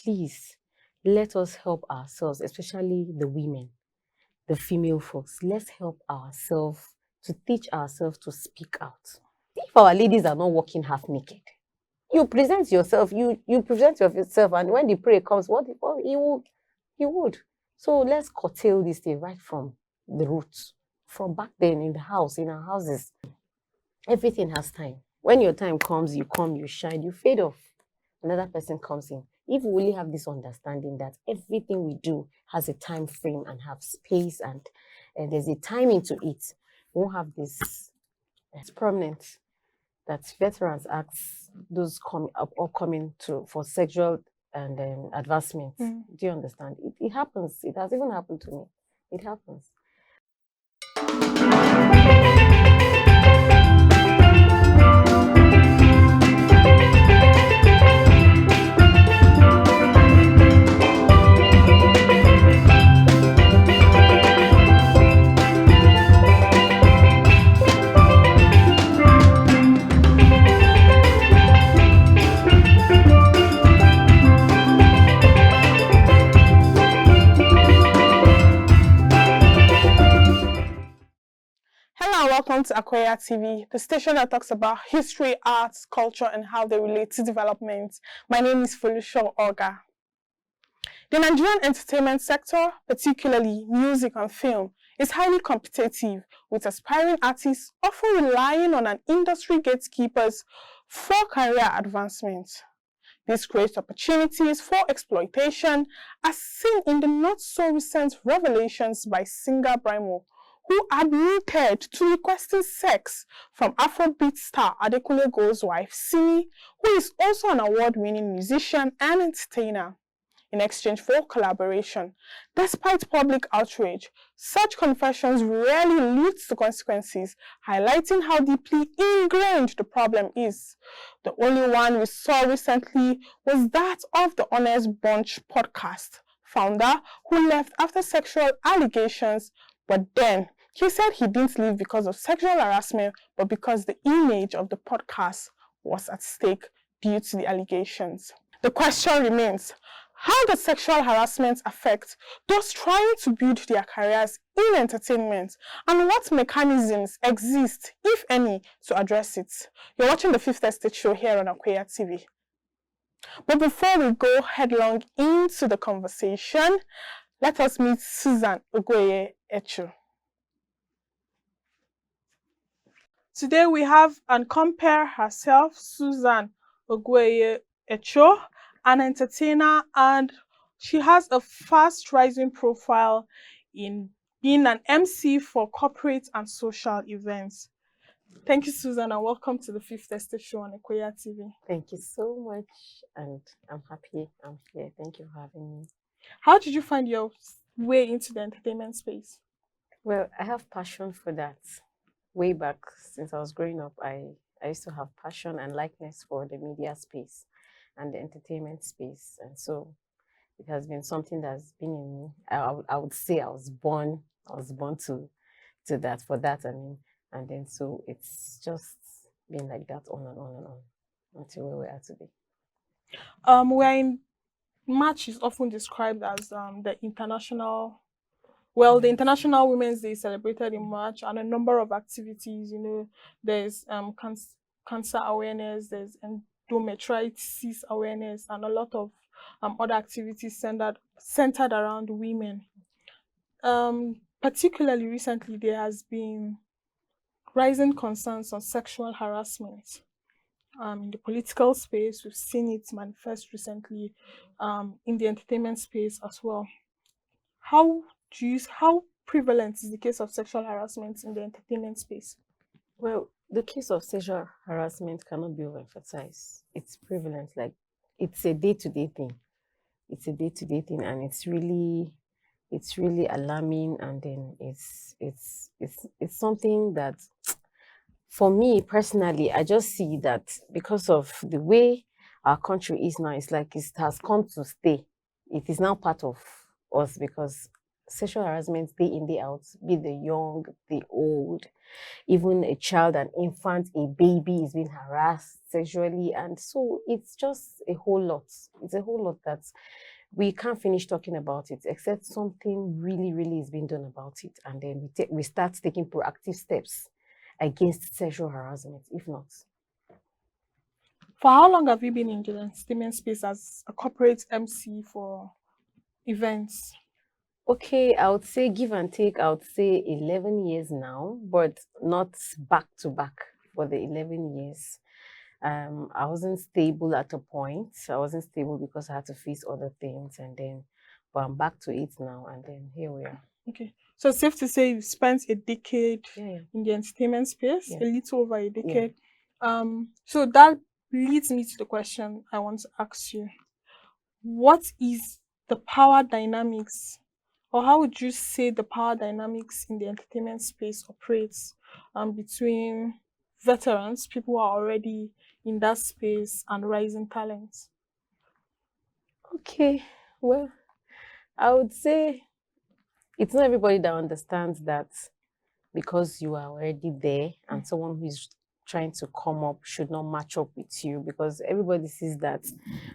please let us help ourselves, especially the women, the female folks. Let's help ourselves to teach ourselves to speak out. If our ladies are not walking half naked, you present yourself, you present yourself, and when the prayer comes, what he would. So let's curtail this thing right from the roots. From back then in the house, in our houses, everything has time. When your time comes, you come, you shine, you fade off. Another person comes in. If we really have this understanding that everything we do has a time frame and have space and there's a timing to it, we won't have this. It's prominent that veterans ask those upcoming for sexual and advancement. Do you understand? It happens. It has even happened to me. It happens. Welcome to Akweya TV, the station that talks about history, arts, culture, and how they relate to development. My name is Folusho Ogar. The Nigerian entertainment sector, particularly music and film, is highly competitive, with aspiring artists often relying on an industry gatekeepers for career advancement. This creates opportunities for exploitation, as seen in the not-so-recent revelations by singer Brimo, who admitted to requesting sex from Afrobeat star Adekunle Gold's wife, Simi, who is also an award-winning musician and entertainer, in exchange for collaboration. Despite public outrage, such confessions rarely lead to consequences, highlighting how deeply ingrained the problem is. The only one we saw recently was that of the Honest Bunch podcast founder, who left after sexual allegations, but then he said he didn't leave because of sexual harassment, but because the image of the podcast was at stake due to the allegations. The question remains, how does sexual harassment affect those trying to build their careers in entertainment, and what mechanisms exist, if any, to address it? You're watching the Fifth Estate Show here on Akweya TV. But before we go headlong into the conversation, let us meet Susan Ogweye Echo. Today we have and compare herself, Susan Ogweye Echo, an entertainer, and she has a fast rising profile in being an MC for corporate and social events. Thank you, Susan, and welcome to the Fifth Estate Show on Akweya TV. Thank you so much, and I'm happy I'm here. Thank you for having me. How did you find your way into the entertainment space? Well, I have passion for that. Way back since I was growing up, I used to have passion and likeness for the media space and the entertainment space, and so it has been something that's been in me. I would say I was born to that, for that. I mean, and then so it's just been like that on and on and on until where we are today. We're in March is often described as the International Women's Day celebrated in March, and a number of activities. There's cancer awareness, there's endometriosis awareness, and a lot of other activities centered around women. Particularly recently, there has been rising concerns on sexual harassment. In the political space, we've seen it manifest recently in the entertainment space as well. How prevalent is the case of sexual harassment in the entertainment space? Well, the case of sexual harassment cannot be overemphasized. It's prevalent, like it's a day-to-day thing. It's a day-to-day thing, and it's really alarming. And then it's something that, for me personally, I just see that because of the way our country is now, it's like it has come to stay. It is now part of us, because sexual harassment day in, day out, be the young, the old, even a child, an infant, a baby is being harassed sexually. And so it's just a whole lot. It's a whole lot that we can't finish talking about it, except something really, really is being done about it. And then we start taking proactive steps against sexual harassment, if not. For how long have you been in the entertainment space as a corporate MC for events? Okay, I would say give and take, I would say 11 years now, but not back to back for the 11 years. I wasn't stable at a point. I wasn't stable because I had to face other things, and then, but I'm back to it now, and then here we are. Okay. So it's safe to say you've spent a decade Yeah. in the entertainment space, Yeah. a little over a decade. So that leads me to the question I want to ask you. What is the power dynamics, or how would you say the power dynamics in the entertainment space operates between veterans, people who are already in that space, and rising talents? Okay, well, I would say it's not everybody that understands that because you are already there and someone who is trying to come up should not match up with you, because everybody sees that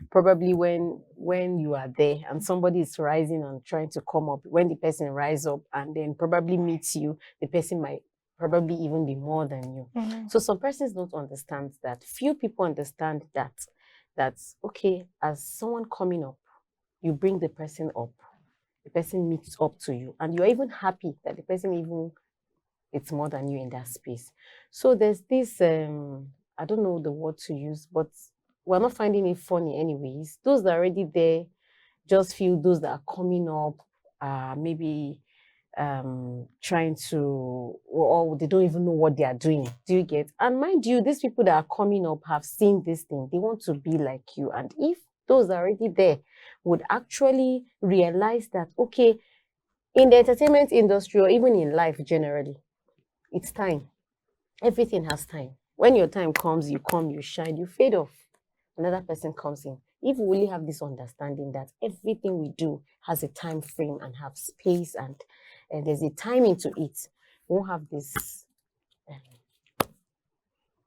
probably when you are there and somebody is rising and trying to come up, when the person rise up and then probably meets you, the person might probably even be more than you. So some persons don't understand that. Few people understand that that's okay, as someone coming up, you bring the person up, the person meets up to you, and you're even happy that the person even it's more than you in that space. So there's this I don't know the word to use, but we're not finding it funny anyways. Those that are already there just feel those that are coming up maybe trying to, or they don't even know what they are doing. Do you get? And mind you, these people that are coming up have seen this thing. They want to be like you. And if those that are already there would actually realize that, okay, in the entertainment industry or even in life generally, it's time. Everything has time. When your time comes, you come, you shine, you fade off. Another person comes in. If we really have this understanding that everything we do has a time frame and have space and there's a timing to it, we won't have this.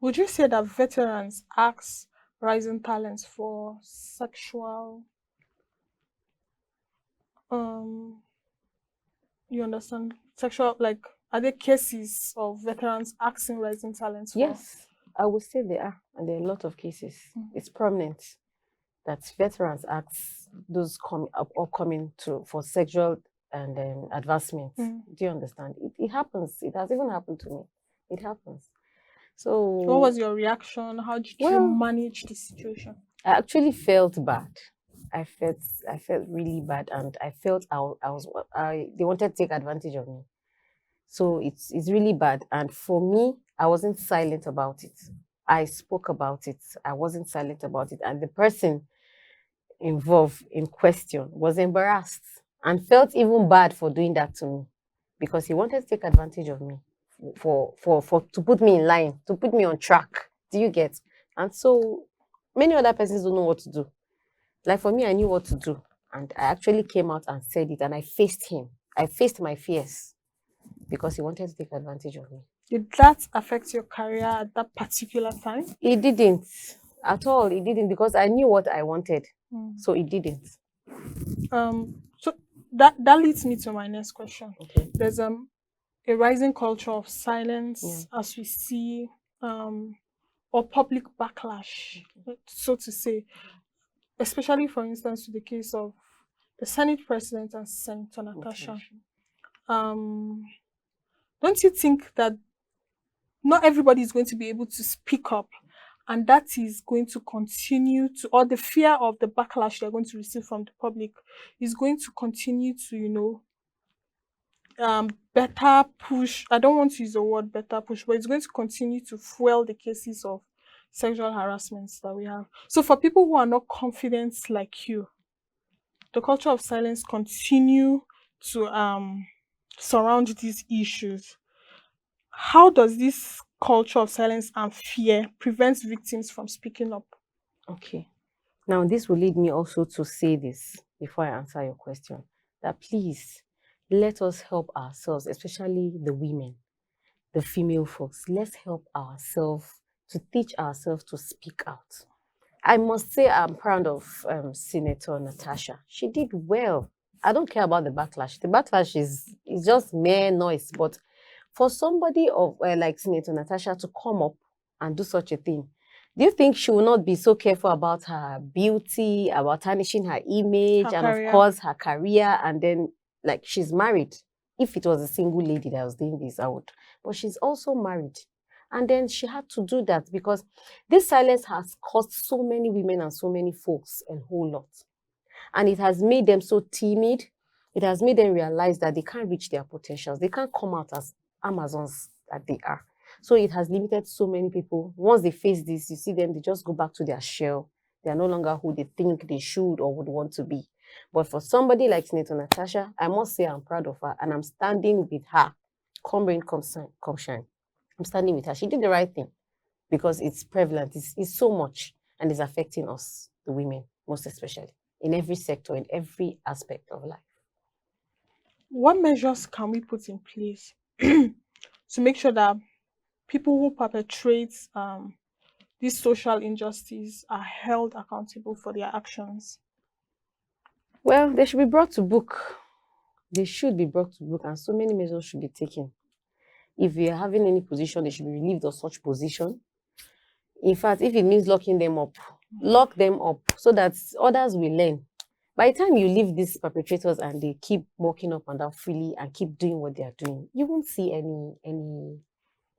Would you say that veterans ask rising talents for sexual you understand, sexual, like, are there cases of veterans asking rising talents for? Yes, I would say there are, and there are a lot of cases. It's prominent that veterans ask those upcoming for sexual and advancement. Do you understand? It happens. It has even happened to me. It happens. So What was your reaction? How did you manage the situation? I actually felt bad. I felt really bad, and I felt they wanted to take advantage of me. So it's really bad. And for me, I wasn't silent about it. I spoke about it. I wasn't silent about it. And the person involved in question was embarrassed and felt even bad for doing that to me, because he wanted to take advantage of me for to put me in line, to put me on track. Do you get? And so many other persons don't know what to do. Like for me, I knew what to do, and I actually came out and said it, and I faced him. I faced my fears because he wanted to take advantage of me. Did that affect your career at that particular time? It didn't at all. It didn't, because I knew what I wanted. So it didn't. So that leads me to my next question. Okay. There's a rising culture of silence, as we see, or public backlash, so to say, especially, for instance, to the case of the Senate President and Senator Natasha. Don't you think that not everybody is going to be able to speak up, and that is going to continue to, or the fear of the backlash they're going to receive from the public is going to continue to, better push, I don't want to use the word better push, but it's going to continue to fuel the cases of sexual harassment that we have. So for people who are not confident like you, the culture of silence continue to surround these issues. How does this culture of silence and fear prevent victims from speaking up? Okay. Now, this will lead me also to say this before I answer your question, that please, let us help ourselves, especially the women, the female folks. Let's help ourselves to teach ourselves to speak out. I must say I'm proud of Senator Natasha. She did well. I don't care about the backlash. The backlash is just mere noise. But for somebody of like Senator Natasha to come up and do such a thing, do you think she will not be so careful about her beauty, about tarnishing her image, Her and of career. course her career? And then, like, she's married. If it was a single lady that was doing this, I would. But she's also married. And then she had to do that because this silence has cost so many women and so many folks a whole lot. And it has made them so timid. It has made them realize that they can't reach their potentials. They can't come out as Amazons that they are. So it has limited so many people. Once they face this, you see them, they just go back to their shell. They are no longer who they think they should or would want to be. But for somebody like Senator Natasha, I must say I'm proud of her and I'm standing with her. Come rain, come shine. I'm standing with her. She did the right thing because it's prevalent. It's so much and it's affecting us, the women, most especially, in every sector, in every aspect of life. What measures can we put in place to make sure that people who perpetrate these social injustices are held accountable for their actions? Well, they should be brought to book. They should be brought to book, and so many measures should be taken. If they are having any position, they should be relieved of such position. In fact, if it means locking them up, lock them up so that others will learn. By the time you leave these perpetrators and they keep walking up and down freely and keep doing what they are doing, you won't see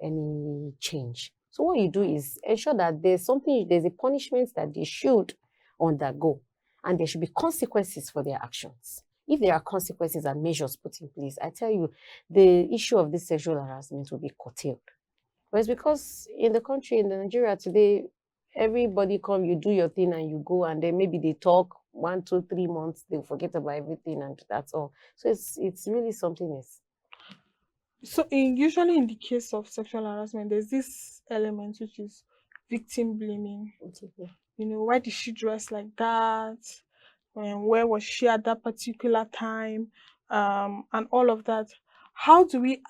any change. So what you do is ensure that there's a punishment that they should undergo, and there should be consequences for their actions. If there are consequences and measures put in place, I tell you, the issue of this sexual harassment will be curtailed. But it's because in the country, in Nigeria today, everybody come, you do your thing and you go, and then maybe they talk 1, 2, 3 months, they'll forget about everything and that's all. So it's really something else. So, usually in the case of sexual harassment, there's this element which is victim blaming. You know, why did she dress like that? Where was she at that particular time? And all of that. How do we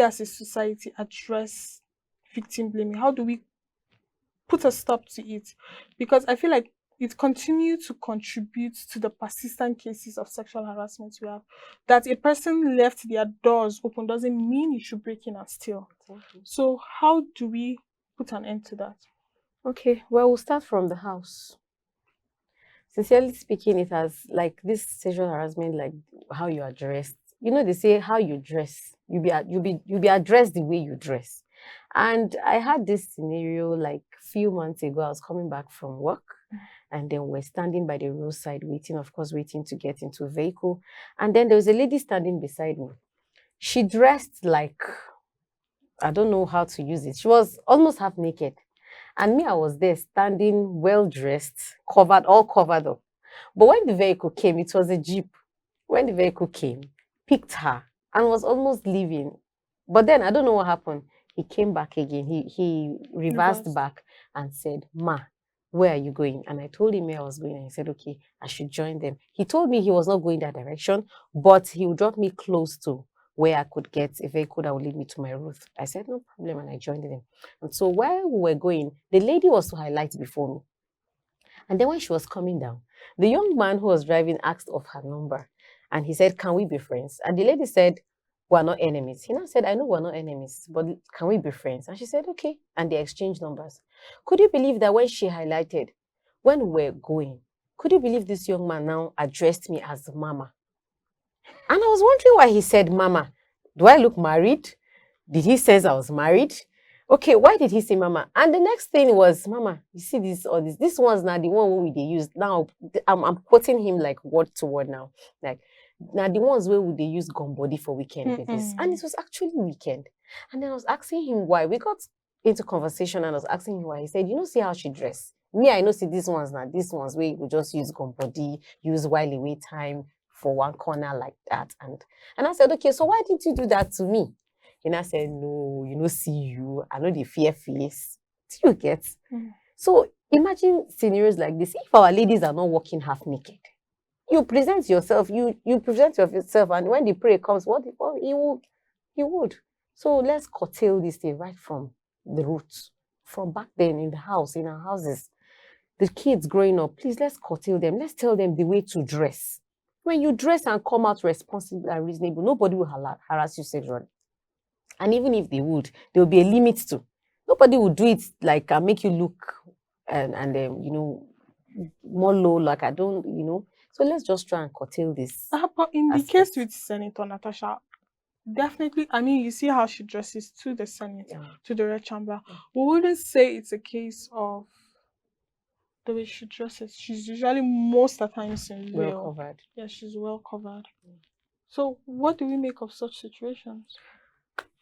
as a society address victim blaming? How do we put a stop to it? Because I feel like it continues to contribute to the persistent cases of sexual harassment we have. That a person left their doors open doesn't mean you should break in and steal. Exactly. So how do we put an end to that? Okay, well, we'll start from the house. Sincerely speaking, it has like this sexual harassment, like how you are dressed. You know, they say how you dress, you be addressed the way you dress. And I had this scenario like few months ago. I was coming back from work, and then we're standing by the roadside waiting, of course, waiting to get into a vehicle. And then there was a lady standing beside me. She dressed like, I don't know how to use it. She was almost half naked. And me, I was there standing well dressed, all covered up. But when the vehicle came, it was a Jeep. When the vehicle came, picked her and was almost leaving. But then I don't know what happened. He came back again. He reversed back and said, "Ma, where are you going?" And I told him where I was going. And he said, "Okay, I should join them." He told me he was not going that direction, but he would drop me close to where I could get a vehicle that would lead me to my roof. I said, "No problem," and I joined them. And so while we were going, the lady was to highlight before me. And then when she was coming down, the young man who was driving asked of her number. And he said, "Can we be friends?" And the lady said, "We're not enemies." He now said, "I know we're not enemies, but can we be friends?" And she said, "Okay." And they exchanged numbers. Could you believe that when she highlighted, when we were going, could you believe this young man now addressed me as Mama? And I was wondering why he said Mama. Do I look married? Did he say I was married? Okay, why did he say Mama? And the next thing was, "Mama, you see this or this? This one's not the one they use." Now, I'm quoting him like word to word now. Like, now the ones where would they use gun body for weekend with this? And it was actually weekend. And then I was asking him why. We got into conversation and I was asking him why. He said, "You know, see how she dressed. Me, I know, see these ones now. These ones where you just use gun body, use while away time for one corner like that." And I said, "Okay, so why did you do that to me?" And I said, "No, you know, see you. I know the fear face." Do you get? So imagine scenarios like this. If our ladies are not walking half naked, You present yourself, you present yourself, and when the prey comes, what he would. So let's curtail this thing right from the roots. From back then in the house, in our houses, the kids growing up, please let's curtail them. Let's tell them the way to dress. When you dress and come out responsible and reasonable, nobody will harass you sexually. And even if they would, there will be a limit to. Nobody will do it like make you look and more low, like I don't, So let's just try and curtail this. But in the aspect. case with Senator Natasha, definitely, I mean, you see how she dresses to the Senate, to the Red Chamber. We wouldn't say it's a case of the way she dresses. She's usually most of the times in Well covered. Yeah, she's well covered. So what do we make of such situations?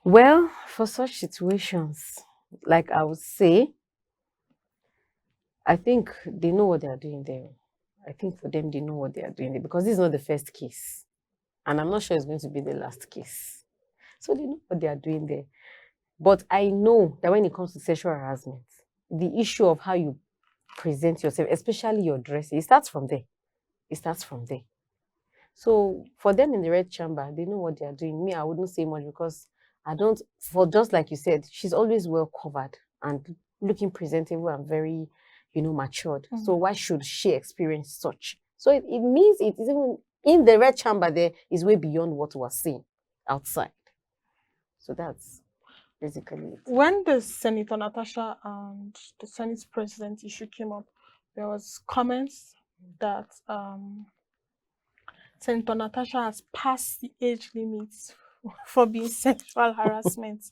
Well, for such situations, like I would say, I think they know what they are doing there. I think for them, they know what they are doing there because this is not the first case. And I'm not sure it's going to be the last case. So they know what they are doing there. But I know that when it comes to sexual harassment, the issue of how you present yourself, especially your dressing, it starts from there. It starts from there. So for them in the Red Chamber, they know what they are doing. Me, I wouldn't say much because I don't, for just like you said, she's always well covered and looking presentable and very, matured. So why should she experience such? So it means it is even in the Red Chamber there is way beyond what we're seeing outside. So that's basically it. When the Senator Natasha and the Senate President issue came up, there was comments that Senator Natasha has passed the age limits for being sexual harassment.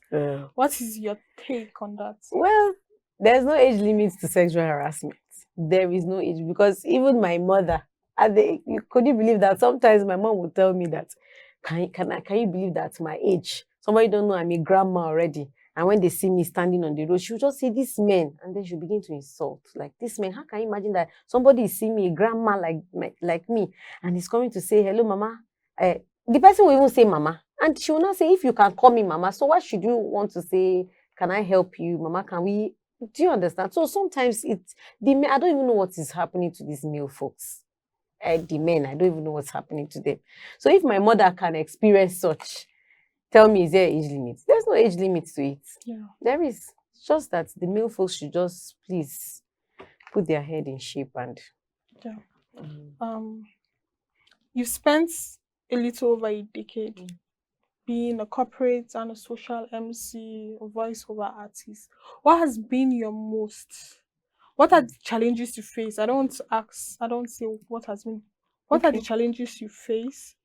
What is your take on that? Well, there's no age limit to sexual harassment. There is no age because even my mother, could you believe that sometimes my mom would tell me that, can you believe that my age? Somebody don't know I'm a grandma already. And when they see me standing on the road, she'll just say, "This men," and then she'll begin to insult. Like, "This men, how can you imagine that somebody is seeing me, a grandma like me, and he's coming to say, 'Hello, mama'?" The person will even say "mama." And she will not say, "If you can call me mama, so why should you want to say, 'Can I help you, mama? Can we?'" Do you understand? So sometimes I don't even know what is happening to these male folks. The men, I don't even know what's happening to them. So if my mother can experience such, tell me, is there an age limit? There's no age limit to it. Yeah. There is. It's just that the male folks should just please put their head in shape and. Yeah. You spent a little over a decade being a corporate and a social MC, a voiceover artist. What has been your what are the challenges you face? I don't want to ask, I don't say what has been. What are the challenges you face?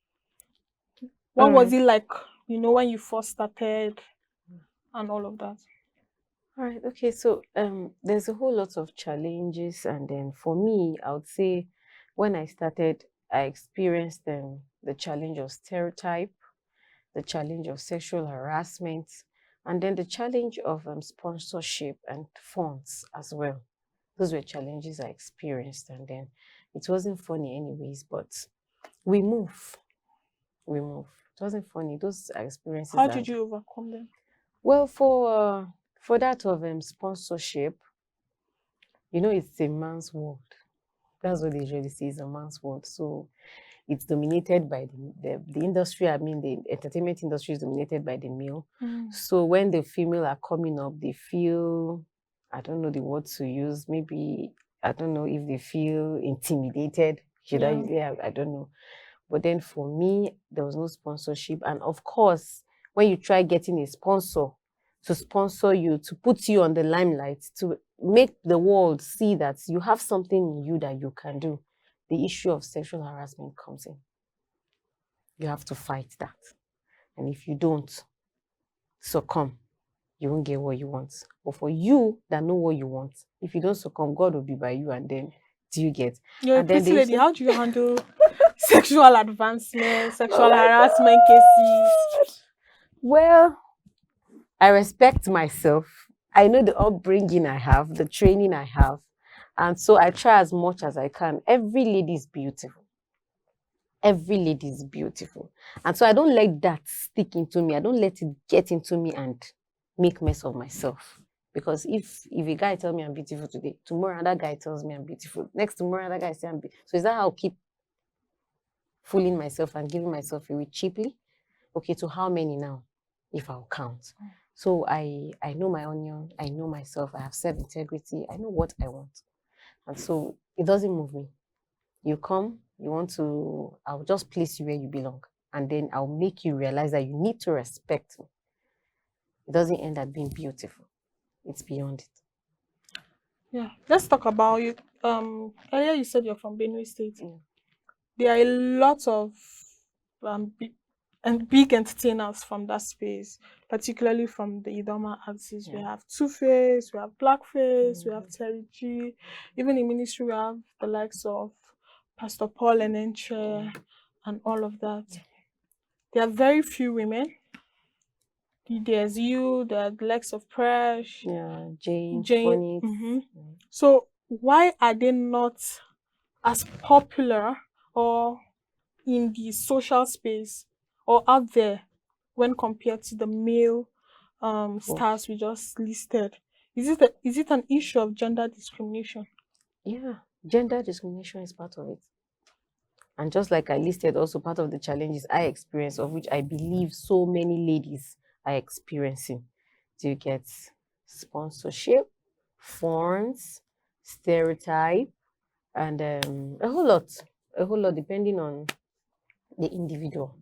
What was it like, when you first started and all of that? All right, okay, so there's a whole lot of challenges, and then for me, I would say when I started, I experienced the challenge of stereotype, the challenge of sexual harassment, and then the challenge of sponsorship and funds as well. Those were challenges I experienced, and then it wasn't funny anyways, but we move. It wasn't funny. Those experiences. How did you overcome them? Well, for that of sponsorship, it's a man's world. That's what they usually say, is a man's world. So it's dominated by the industry. I mean, the entertainment industry is dominated by the male. So when the female are coming up, they feel, I don't know the word to use. Maybe, I don't know if they feel intimidated. I don't know. But then for me, there was no sponsorship. And of course, when you try getting a sponsor to sponsor you, to put you on the limelight, to make the world see that you have something in you that you can do, the issue of sexual harassment comes in. You have to fight that. And if you don't succumb, you won't get what you want. But for you that know what you want, if you don't succumb, God will be by you, and then do you get? You're a pretty lady. How do you handle sexual advancement, sexual harassment cases? Well, I respect myself. I know the upbringing I have, the training I have. And so I try as much as I can. Every lady is beautiful. Every lady is beautiful. And so I don't let that stick into me. I don't let it get into me and make mess of myself. Because if a guy tells me I'm beautiful today, tomorrow another guy tells me I'm beautiful. Next tomorrow another guy says I'm beautiful. So is that how I'll keep fooling myself and giving myself away cheaply. Okay, to how many now, if I'll count? So I know my onion, I know myself, I have self-integrity, I know what I want. And so it doesn't move me. You come, you want to, I'll just place you where you belong. And then I'll make you realize that you need to respect me. It doesn't end up being beautiful. It's beyond it. Yeah. Let's talk about you. Earlier you said you're from Benue State. Mm. There are a lot of big entertainers from that space, particularly from the Idoma axis. We Yeah. have Two-Face, we have Blackface, we Mm. have Terry G. Even in ministry, we have the likes of Pastor Paul Enenche and all of that. There are very few women. There's you, the likes of Presh, Yeah, Jane, Jane. Phonics. Mm-hmm. So why are they not as popular or in the social space or out there when compared to the male stars we just listed? Is it an issue of gender discrimination? Yeah, gender discrimination is part of it. And just like I listed, also part of the challenges I experience, of which I believe so many ladies are experiencing. Do you get sponsorship, funds, stereotype, and a whole lot depending on the individual.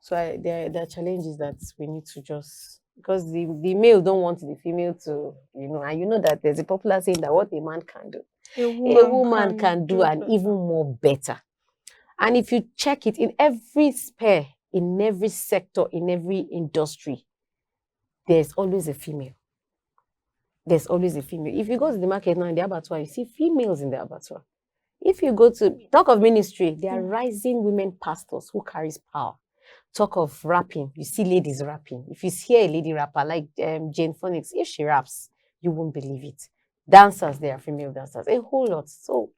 So there are challenges that we need to just, because the male don't want the female to, and you know that there's a popular saying that what a man can do, a woman can do, and better. even more better. And if you check it in every sphere, in every sector, in every industry, there's always a female. There's always a female. If you go to the market now in the abattoir, you see females in the abattoir. If you go to talk of ministry, there are rising women pastors who carries power. Talk of rapping, you see ladies rapping. If you hear a lady rapper like Jane Phonics, if she raps, you won't believe it. Dancers, there are female dancers, a whole lot. So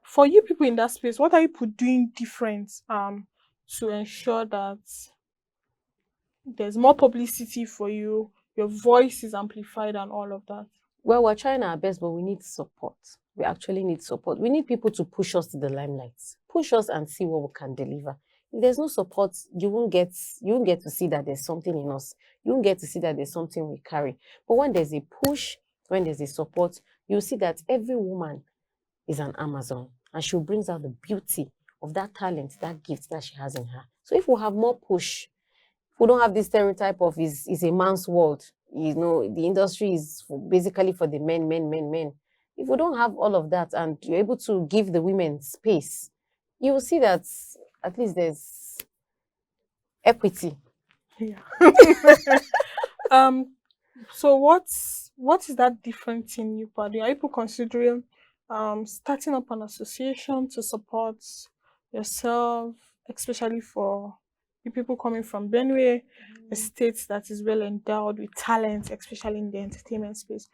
for you people in that space, what are you people doing different to ensure that there's more publicity for you, your voice is amplified and all of that? Well, we're trying our best, but we need support. We actually need support. We need people to push us to the limelight, push us and see what we can deliver. If there's no support, you won't get to see that there's something in us. You won't get to see that there's something we carry. But when there's a push, when there's a support, you'll see that every woman is an Amazon, and she brings out the beauty of that talent, that gift that she has in her. So if we have more push, we don't have this stereotype of is a man's world. The industry is basically for the men. If we don't have all of that and you're able to give the women space, you will see that at least there's equity. Yeah. So what is that different thing you are doing? Are you considering starting up an association to support yourself, especially for the people coming from Benue, a state that is well endowed with talent, especially in the entertainment space?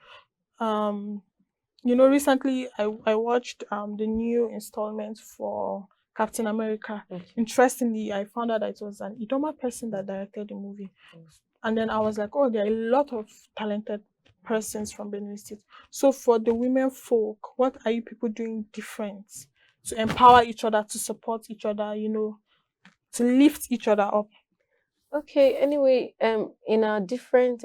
Recently I watched the new installment for Captain America. Okay. Interestingly, I found out that it was an Idoma person that directed the movie. And then I was like, oh, there are a lot of talented persons from Benue State. So for the women folk, what are you people doing different to empower each other, to support each other, to lift each other up? Okay, anyway, in our different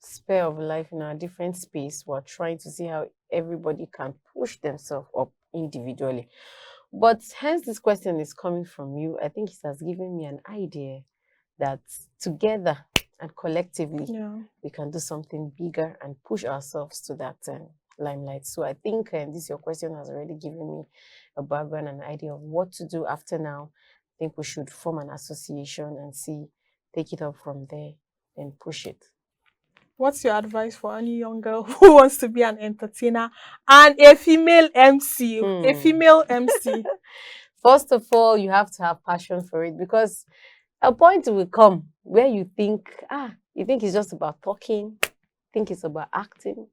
sphere of life, in our different space, we're trying to see how everybody can push themselves up individually. But hence this question is coming from you. I think it has given me an idea that together and collectively we can do something bigger and push ourselves to that limelight. So I think this your question has already given me a background and idea of what to do after now. I think we should form an association and take it up from there and push it. What's your advice for any young girl who wants to be an entertainer and a female MC? A female MC. First of all, you have to have passion for it, because a point will come where you think it's just about talking, think it's about acting.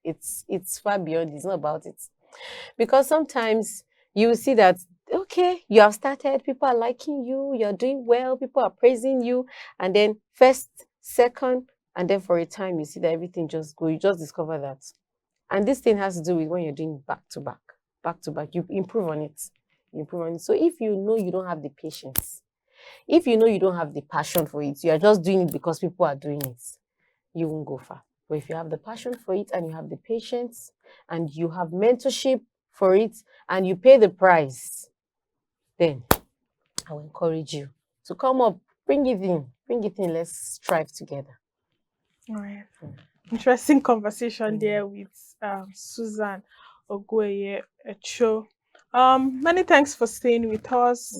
It's far beyond. It's not about it. Because sometimes you will see that, okay, you have started, people are liking you, you're doing well, people are praising you, and then first, second, and then for a time you see that everything just go. You just discover that. And this thing has to do with when you're doing back to back. back to back, you improve on it. You improve on it. So if you know you don't have the patience, if you know you don't have the passion for it, you are just doing it because people are doing it, you won't go far. But if you have the passion for it and you have the patience and you have mentorship for it and you pay the price, then I will encourage you to come up, bring it in, let's strive together. All right. Interesting conversation there with Susan Ogweye Echo. Many thanks for staying with us.